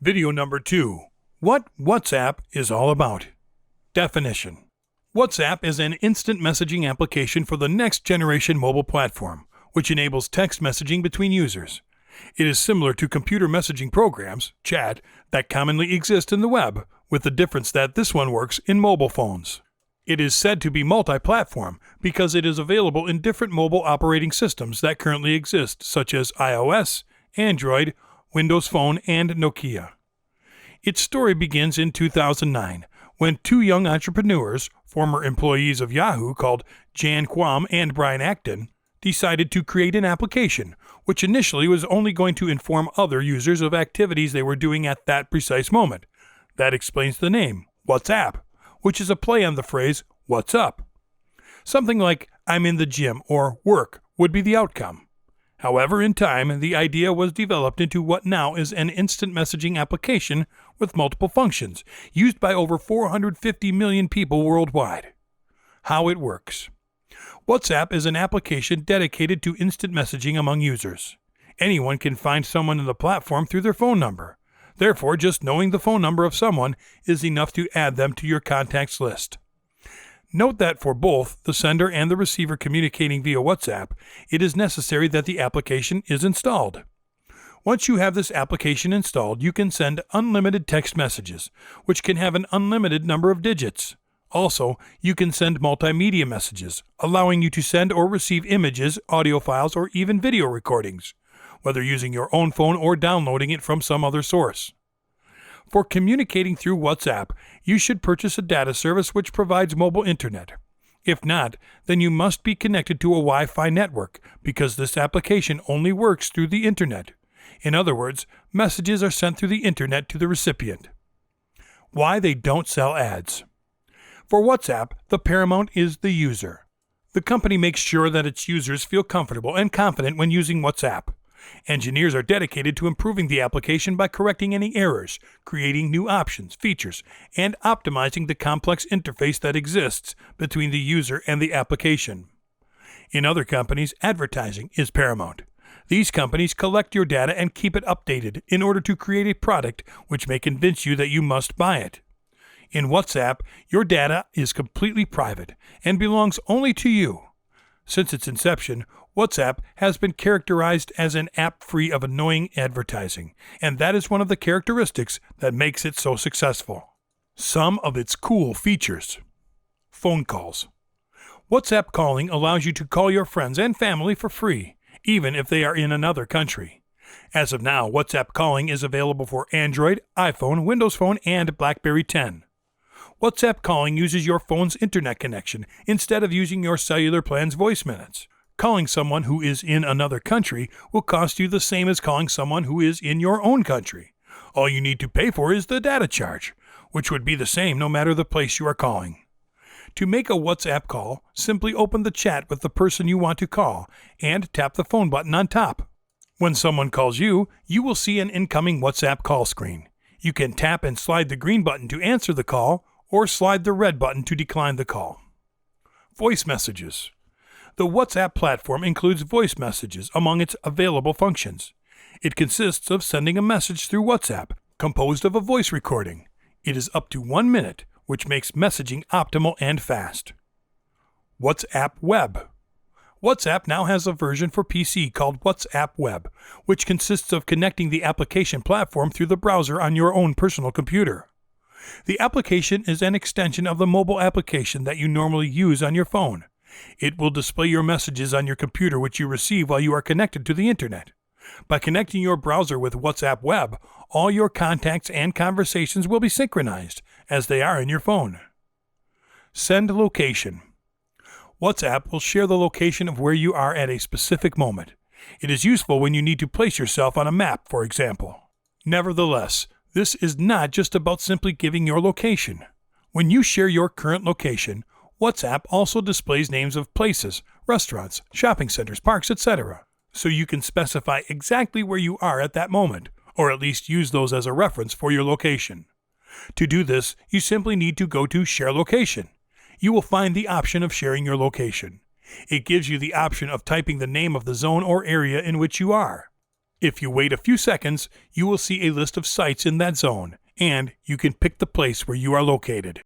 Video number 2. What WhatsApp is all about. Definition. WhatsApp is an instant messaging application for the next generation mobile platform, which enables text messaging between users. It is similar to computer messaging programs, chat, that commonly exist in the web, with the difference that this one works in mobile phones. It is said to be multi-platform because it is available in different mobile operating systems that currently exist, such as iOS, Android, Windows Phone, and Nokia. Its story begins in 2009, when two young entrepreneurs, former employees of Yahoo called Jan Quam and Brian Acton, decided to create an application, which initially was only going to inform other users of activities they were doing at that precise moment. That explains the name, WhatsApp, which is a play on the phrase, "What's up?" Something like, "I'm in the gym," or "work" would be the outcome. However, in time, the idea was developed into what now is an instant messaging application with multiple functions, used by over 450 million people worldwide. How it works. WhatsApp is an application dedicated to instant messaging among users. Anyone can find someone in the platform through their phone number. Therefore, just knowing the phone number of someone is enough to add them to your contacts list. Note that for both the sender and the receiver communicating via WhatsApp, it is necessary that the application is installed. Once you have this application installed, you can send unlimited text messages, which can have an unlimited number of digits. Also, you can send multimedia messages, allowing you to send or receive images, audio files, or even video recordings, whether using your own phone or downloading it from some other source. For communicating through WhatsApp, you should purchase a data service which provides mobile internet. If not, then you must be connected to a Wi-Fi network because this application only works through the internet. In other words, messages are sent through the internet to the recipient. Why they don't sell ads. For WhatsApp, the paramount is the user. The company makes sure that its users feel comfortable and confident when using WhatsApp. Engineers are dedicated to improving the application by correcting any errors, creating new options, features, and optimizing the complex interface that exists between the user and the application. In other companies, advertising is paramount. These companies collect your data and keep it updated in order to create a product which may convince you that you must buy it. In WhatsApp, your data is completely private and belongs only to you. Since its inception, WhatsApp has been characterized as an app free of annoying advertising, and that is one of the characteristics that makes it so successful. Some of its cool features. Phone calls. WhatsApp calling allows you to call your friends and family for free, even if they are in another country. As of now, WhatsApp calling is available for Android, iPhone, Windows Phone, and BlackBerry 10. WhatsApp calling uses your phone's internet connection instead of using your cellular plan's voice minutes. Calling someone who is in another country will cost you the same as calling someone who is in your own country. All you need to pay for is the data charge, which would be the same no matter the place you are calling. To make a WhatsApp call, simply open the chat with the person you want to call and tap the phone button on top. When someone calls you, you will see an incoming WhatsApp call screen. You can tap and slide the green button to answer the call or slide the red button to decline the call. Voice messages. The WhatsApp platform includes voice messages among its available functions. It consists of sending a message through WhatsApp, composed of a voice recording. It is up to 1 minute, which makes messaging optimal and fast. WhatsApp Web. WhatsApp now has a version for PC called WhatsApp Web, which consists of connecting the application platform through the browser on your own personal computer. The application is an extension of the mobile application that you normally use on your phone. It will display your messages on your computer which you receive while you are connected to the internet. By connecting your browser with WhatsApp Web, all your contacts and conversations will be synchronized, as they are in your phone. Send location. WhatsApp will share the location of where you are at a specific moment. It is useful when you need to place yourself on a map, for example. Nevertheless, this is not just about simply giving your location. When you share your current location, WhatsApp also displays names of places, restaurants, shopping centers, parks, etc. So you can specify exactly where you are at that moment, or at least use those as a reference for your location. To do this, you simply need to go to Share Location. You will find the option of sharing your location. It gives you the option of typing the name of the zone or area in which you are. If you wait a few seconds, you will see a list of sites in that zone, and you can pick the place where you are located.